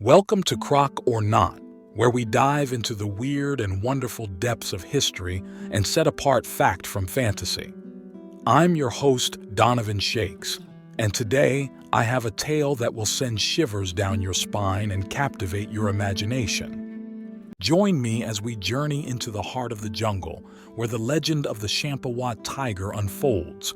Welcome to Crock or Not, where we dive into the weird and wonderful depths of history and set apart fact from fantasy. I'm your host, Donovan Shakes, and today I have a tale that will send shivers down your spine and captivate your imagination. Join me as we journey into the heart of the jungle, where the legend of the Champawat Tiger unfolds.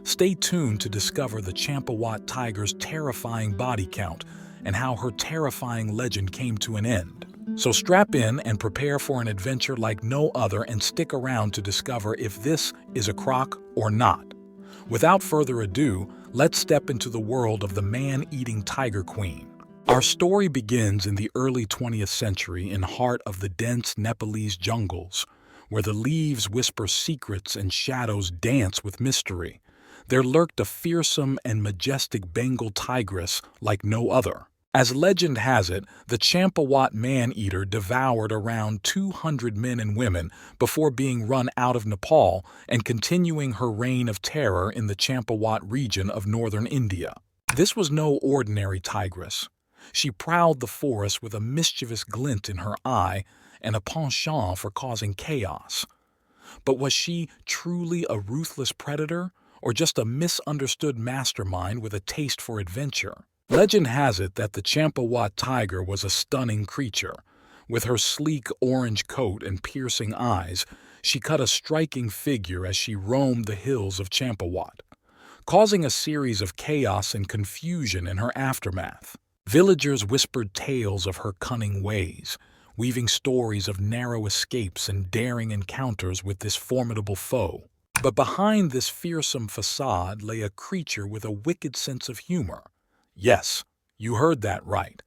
Stay tuned to discover the Champawat Tiger's terrifying body count and how her terrifying legend came to an end. So strap in and prepare for an adventure like no other, and stick around to discover if this is a crock or not. Without further ado, let's step into the world of the man-eating tiger queen. Our story begins in the early 20th century in heart of the dense Nepalese jungles, where the leaves whisper secrets and shadows dance with mystery. There lurked a fearsome and majestic Bengal tigress like no other. As legend has it, the Champawat Man-Eater devoured around 200 men and women before being run out of Nepal and continuing her reign of terror in the Champawat region of northern India. This was no ordinary tigress. She prowled the forest with a mischievous glint in her eye and a penchant for causing chaos. But was she truly a ruthless predator, or just a misunderstood mastermind with a taste for adventure? Legend has it that the Champawat Tiger was a stunning creature. With her sleek orange coat and piercing eyes, she cut a striking figure as she roamed the hills of Champawat, causing a series of chaos and confusion in her aftermath. Villagers whispered tales of her cunning ways, weaving stories of narrow escapes and daring encounters with this formidable foe. But behind this fearsome facade lay a creature with a wicked sense of humor. Yes, you heard that right.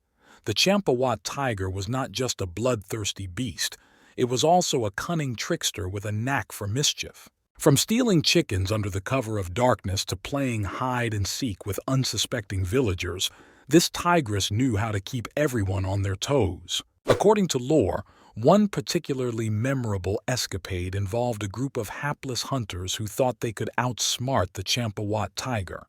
The Champawat Tiger was not just a bloodthirsty beast. It was also a cunning trickster with a knack for mischief. From stealing chickens under the cover of darkness to playing hide and seek with unsuspecting villagers, this tigress knew how to keep everyone on their toes. According to lore, one particularly memorable escapade involved a group of hapless hunters who thought they could outsmart the Champawat Tiger.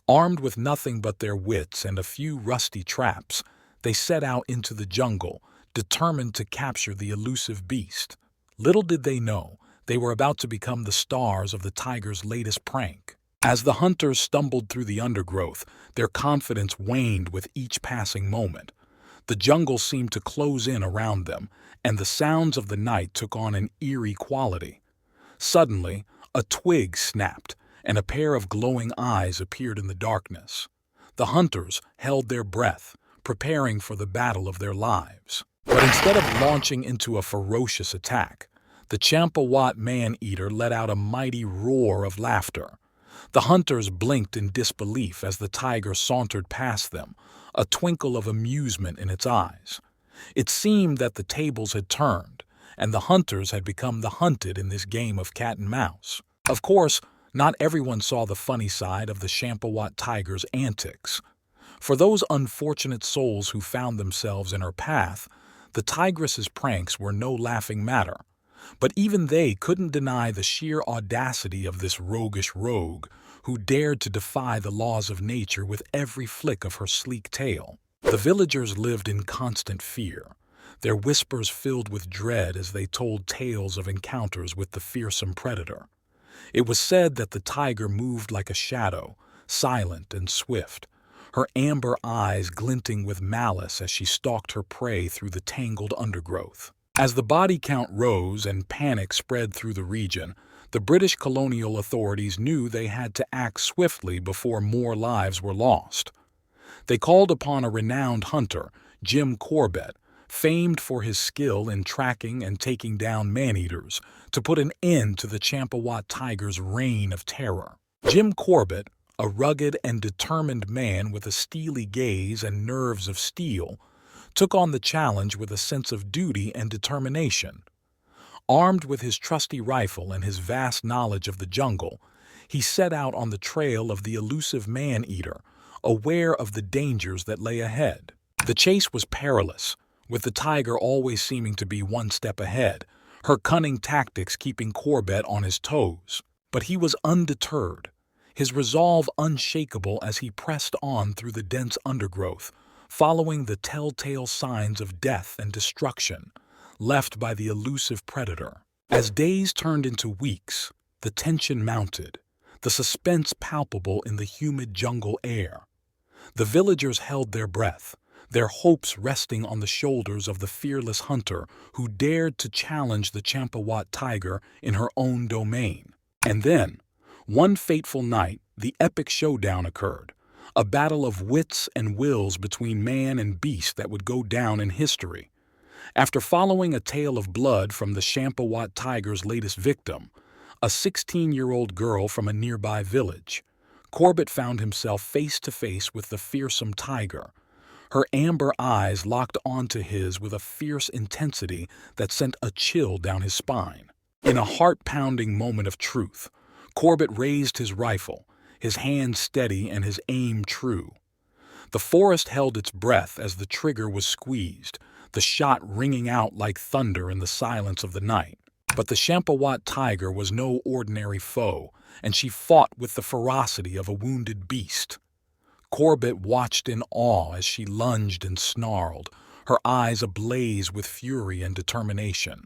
Armed with nothing but their wits and a few rusty traps, they set out into the jungle, determined to capture the elusive beast. Little did they know, they were about to become the stars of the tiger's latest prank. As the hunters stumbled through the undergrowth, their confidence waned with each passing moment. The jungle seemed to close in around them, and the sounds of the night took on an eerie quality. Suddenly, a twig snapped, and a pair of glowing eyes appeared in the darkness. The hunters held their breath, preparing for the battle of their lives. But instead of launching into a ferocious attack, the Champawat Man-Eater let out a mighty roar of laughter. The hunters blinked in disbelief as the tiger sauntered past them, a twinkle of amusement in its eyes. It seemed that the tables had turned, and the hunters had become the hunted in this game of cat and mouse. Of course, not everyone saw the funny side of the Champawat Tiger's antics. For those unfortunate souls who found themselves in her path, the tigress's pranks were no laughing matter. But even they couldn't deny the sheer audacity of this roguish rogue, who dared to defy the laws of nature with every flick of her sleek tail. The villagers lived in constant fear, their whispers filled with dread as they told tales of encounters with the fearsome predator. It was said that the tiger moved like a shadow, silent and swift, her amber eyes glinting with malice as she stalked her prey through the tangled undergrowth. As the body count rose and panic spread through the region, the British colonial authorities knew they had to act swiftly before more lives were lost. They called upon a renowned hunter, Jim Corbett, famed for his skill in tracking and taking down man-eaters, to put an end to the Champawat Tiger's reign of terror. Jim Corbett, a rugged and determined man with a steely gaze and nerves of steel, took on the challenge with a sense of duty and determination. Armed with his trusty rifle and his vast knowledge of the jungle, he set out on the trail of the elusive man-eater, aware of the dangers that lay ahead. The chase was perilous, with the tiger always seeming to be one step ahead, her cunning tactics keeping Corbett on his toes. But he was undeterred, his resolve unshakable as he pressed on through the dense undergrowth, following the telltale signs of death and destruction left by the elusive predator. As days turned into weeks, the tension mounted, the suspense palpable in the humid jungle air. The villagers held their breath, their hopes resting on the shoulders of the fearless hunter who dared to challenge the Champawat Tiger in her own domain. And then, one fateful night, the epic showdown occurred, a battle of wits and wills between man and beast that would go down in history. After following a tale of blood from the Champawat Tiger's latest victim, a 16-year-old girl from a nearby village, Corbett found himself face to face with the fearsome tiger, her amber eyes locked onto his with a fierce intensity that sent a chill down his spine. In a heart-pounding moment of truth, Corbett raised his rifle, his hand steady and his aim true. The forest held its breath as the trigger was squeezed, the shot ringing out like thunder in the silence of the night. But the Champawat Tiger was no ordinary foe, and she fought with the ferocity of a wounded beast. Corbett watched in awe as she lunged and snarled, her eyes ablaze with fury and determination.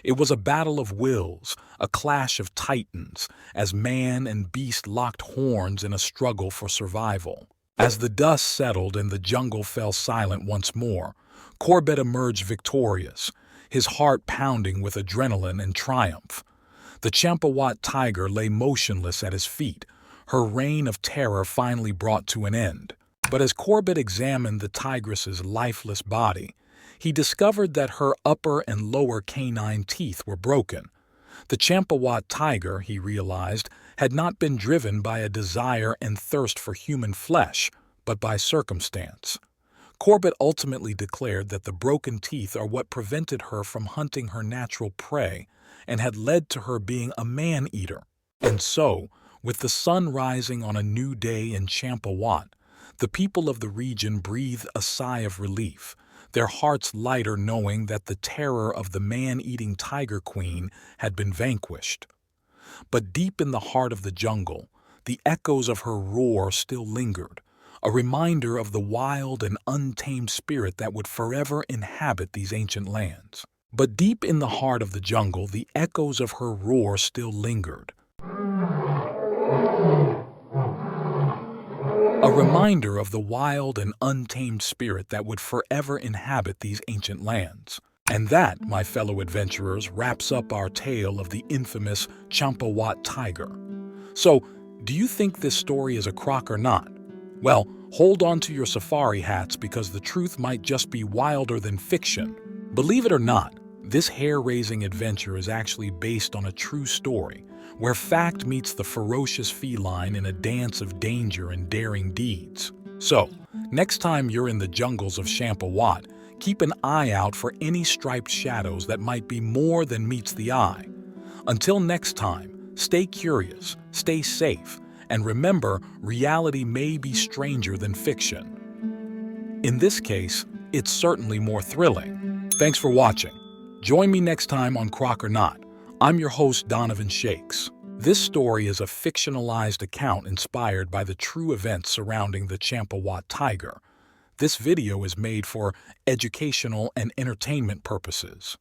It was a battle of wills, a clash of titans, as man and beast locked horns in a struggle for survival. As the dust settled and the jungle fell silent once more, Corbett emerged victorious, his heart pounding with adrenaline and triumph. The Champawat Tiger lay motionless at his feet, her reign of terror finally brought to an end. But as Corbett examined the tigress's lifeless body, he discovered that her upper and lower canine teeth were broken. The Champawat Tiger, he realized, had not been driven by a desire and thirst for human flesh, but by circumstance. Corbett ultimately declared that the broken teeth are what prevented her from hunting her natural prey and had led to her being a man-eater. And so, with the sun rising on a new day in Champawat, the people of the region breathed a sigh of relief, their hearts lighter knowing that the terror of the man-eating tiger queen had been vanquished. But deep in the heart of the jungle, the echoes of her roar still lingered, a reminder of the wild and untamed spirit that would forever inhabit these ancient lands. But deep in the heart of the jungle, the echoes of her roar still lingered, a reminder of the wild and untamed spirit that would forever inhabit these ancient lands. And that, my fellow adventurers, wraps up our tale of the infamous Champawat Tiger. So, do you think this story is a crock or not? Well, hold on to your safari hats because the truth might just be wilder than fiction. Believe it or not, this hair-raising adventure is actually based on a true story, where fact meets the ferocious feline in a dance of danger and daring deeds. So, next time you're in the jungles of Champawat, keep an eye out for any striped shadows that might be more than meets the eye. Until next time, stay curious, stay safe, and remember, reality may be stranger than fiction. In this case, it's certainly more thrilling. Thanks for watching. Join me next time on Crock or Not. I'm your host, Donovan Shakes. This story is a fictionalized account inspired by the true events surrounding the Champawat Tiger. This video is made for educational and entertainment purposes.